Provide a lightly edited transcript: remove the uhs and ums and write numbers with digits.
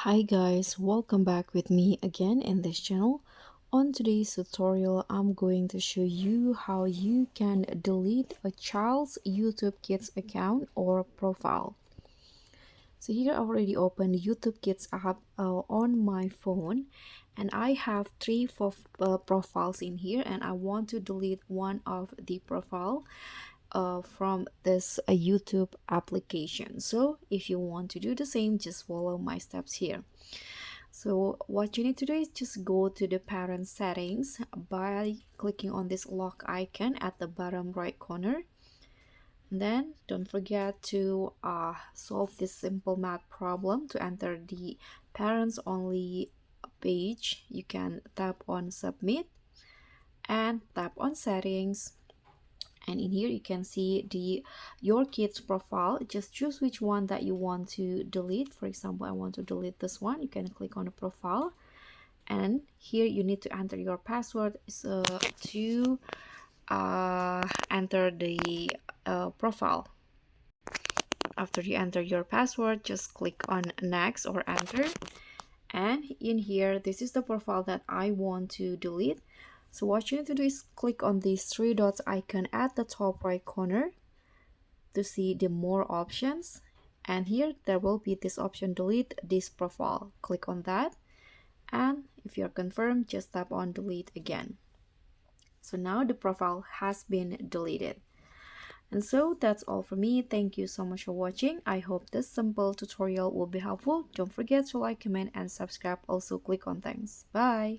Hi guys, welcome back with me again in this channel. On today's tutorial, I'm going to show you how you can delete a child's YouTube Kids account or profile. So here I already opened YouTube Kids app on my phone, and I have three profiles in here, and I want to delete one of the profile from this YouTube application. So if you want to do the same, just follow my steps here. So what you need to do is just go to the parent settings by clicking on this lock icon at the bottom right corner. And then don't forget to solve this simple math problem. To enter the parents only page, you can tap on submit and tap on settings, and in here you can see your kids profile. Just choose which one that you want to delete. For example, I want to delete this one. You can click on the profile, and here you need to enter your password to enter the profile. After you enter your password, just click on next or enter, and in here this is the profile that I want to delete. So what you need to do is click on these three dots icon at the top right corner to see the more options, and here there will be this option, delete this profile. Click on that, and if you're confirmed, just tap on delete again. So now the profile has been deleted. And so that's all for me. Thank you so much for watching. I hope this simple tutorial will be helpful. Don't forget to like, comment, and subscribe. Also click on thanks. Bye.